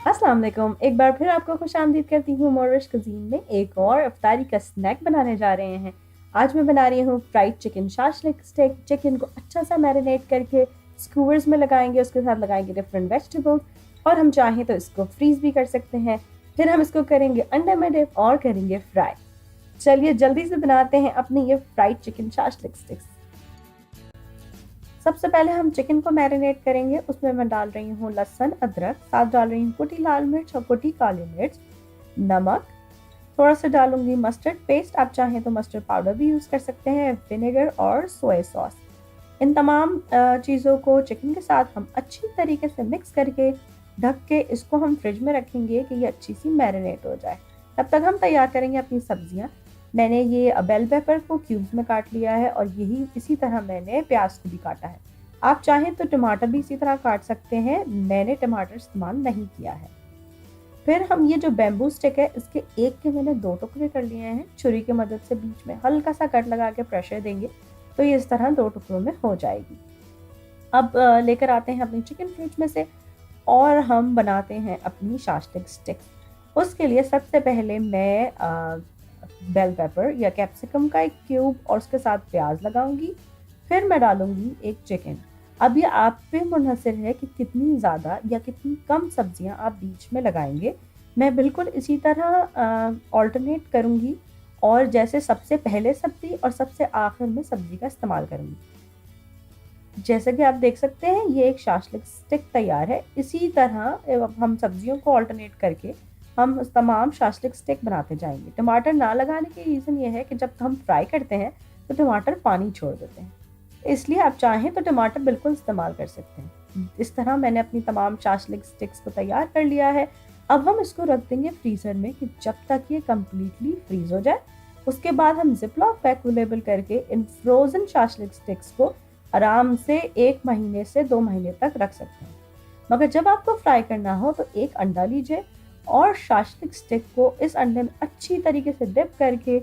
अस्सलाम वालेकुम। एक बार फिर आपको खुशामदीद करती हूँ मोरिश कुज़ीन में। एक और इफ्तारी का स्नैक बनाने जा रहे हैं। आज मैं बना रही हूँ fried chicken shashlik steak. Chicken को अच्छा सा मैरिनेट करके स्क्यूवर्स में लगाएंगे, उसके साथ लगाएंगे डिफरेंट वेजिटेबल्स और हम चाहें तो इसको फ्रीज भी कर सकते हैं। फिर हम इसको करेंगे अंडे में डिप और करेंगे फ्राई। चलिए जल्दी से बनाते हैं अपनी ये फ्राइड चिकन शाशलिक स्टिक्स। सबसे पहले हम चिकन को मैरिनेट करेंगे। उसमें मैं डाल रही हूँ लहसुन अदरक, साथ डाल रही हूँ कुटी लाल मिर्च और कुटी काली मिर्च, नमक, थोड़ा सा डालूंगी मस्टर्ड पेस्ट, आप चाहें तो मस्टर्ड पाउडर भी यूज़ कर सकते हैं, विनेगर और सोया सॉस। इन तमाम चीज़ों को चिकन के साथ हम अच्छी तरीके से मिक्स करके ढक के इसको हम फ्रिज में रखेंगे कि ये अच्छी सी मैरिनेट हो जाए। तब तक हम तैयार करेंगे अपनी सब्जियां। मैंने ये बेल पेपर को क्यूब्स में काट लिया है और यही इसी तरह मैंने प्याज को भी काटा है। आप चाहें तो टमाटर भी इसी तरह काट सकते हैं, मैंने टमाटर इस्तेमाल नहीं किया है। फिर हम ये जो बैम्बू स्टिक है इसके एक के मैंने दो टुकड़े कर लिए हैं। छुरी की मदद से बीच में हल्का सा कट लगा के प्रेशर देंगे तो ये इस तरह दो टुकड़ों में हो जाएगी। अब लेकर आते हैं अपनी चिकन फ्रिज में से और हम बनाते हैं अपनी शाशलिक स्टिक्स। उसके लिए सबसे पहले मैं बेल पेपर या कैप्सिकम का एक क्यूब और उसके साथ प्याज लगाऊंगी। फिर मैं डालूंगी एक चिकन। अब ये आप पे मुनहसर है कि कितनी ज़्यादा या कितनी कम सब्जियां आप बीच में लगाएंगे। मैं बिल्कुल इसी तरह ऑल्टरनेट करूंगी और जैसे सबसे पहले सब्जी और सबसे आखिर में सब्जी का इस्तेमाल करूंगी। जैसा कि आप देख सकते हैं ये एक शाशलिक स्टिक तैयार है। इसी तरह हम सब्जियों को ऑल्टरनेट करके हम तमाम शाशलिक स्टिक बनाते जाएंगे। टमाटर ना लगाने की रीज़न ये है कि जब हम फ्राई करते हैं तो टमाटर पानी छोड़ देते हैं, इसलिए आप चाहें तो टमाटर बिल्कुल इस्तेमाल कर सकते हैं। इस तरह मैंने अपनी तमाम शाशलिक स्टिक्स को तैयार कर लिया है। अब हम इसको रख देंगे फ्रीज़र में कि जब तक ये कम्प्लीटली फ्रीज हो जाए। उसके बाद हम जिपलॉक बैग को लेबल करके इन फ्रोज़न शाशलिक स्टिक्स को आराम से 1 महीने से 2 महीने तक रख सकते हैं। मगर जब आपको फ्राई करना हो तो एक अंडा लीजिए और शाशलिक स्टिक को इस अंडे में अच्छी तरीके से डिप करके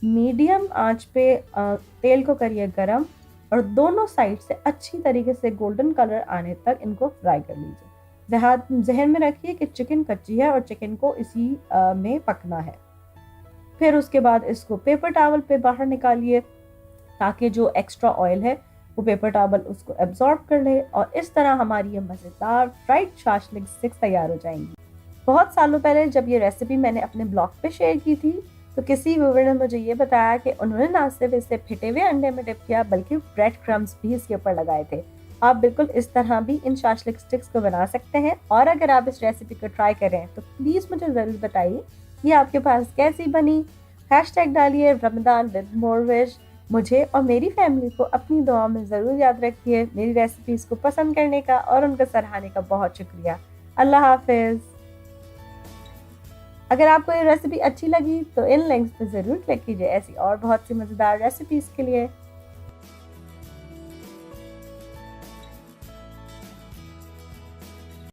मीडियम आंच पे तेल को करिए गरम और दोनों साइड से अच्छी तरीके से गोल्डन कलर आने तक इनको फ्राई कर लीजिए। जहन में रखिए कि चिकन कच्ची है और चिकन को इसी में पकना है। फिर उसके बाद इसको पेपर टॉवल पे बाहर निकालिए ताकि जो एक्स्ट्रा ऑयल है वो पेपर टॉवल उसको एब्जॉर्ब कर ले और इस तरह हमारी ये मज़ेदार फ्राइड शाशलिक स्टिक्स तैयार हो जाएंगी। बहुत सालों पहले जब ये रेसिपी मैंने अपने ब्लॉग पे शेयर की थी तो किसी व्यूअर ने मुझे ये बताया कि उन्होंने ना सिर्फ इसे फिटे हुए अंडे में डिप किया बल्कि ब्रेड क्रम्स भी इसके ऊपर लगाए थे। आप बिल्कुल इस तरह भी इन शाशलिक स्टिक्स को बना सकते हैं और अगर आप इस रेसिपी को ट्राई करें तो प्लीज़ मुझे ज़रूर बताइए ये आपके पास कैसी बनी। हैशटैग डालिए रमदान विद मोरविश। मुझे और मेरी फैमिली को अपनी दुआ में ज़रूर याद रखिए। मेरी रेसिपीज़ को पसंद करने का और उनको सराहने का बहुत शुक्रिया। अल्लाह हाफिज़। अगर आपको ये रेसिपी अच्छी लगी तो इन लिंक्स पे ज़रूर क्लिक कीजिए ऐसी और बहुत सी मज़ेदार रेसिपीज़ के लिए।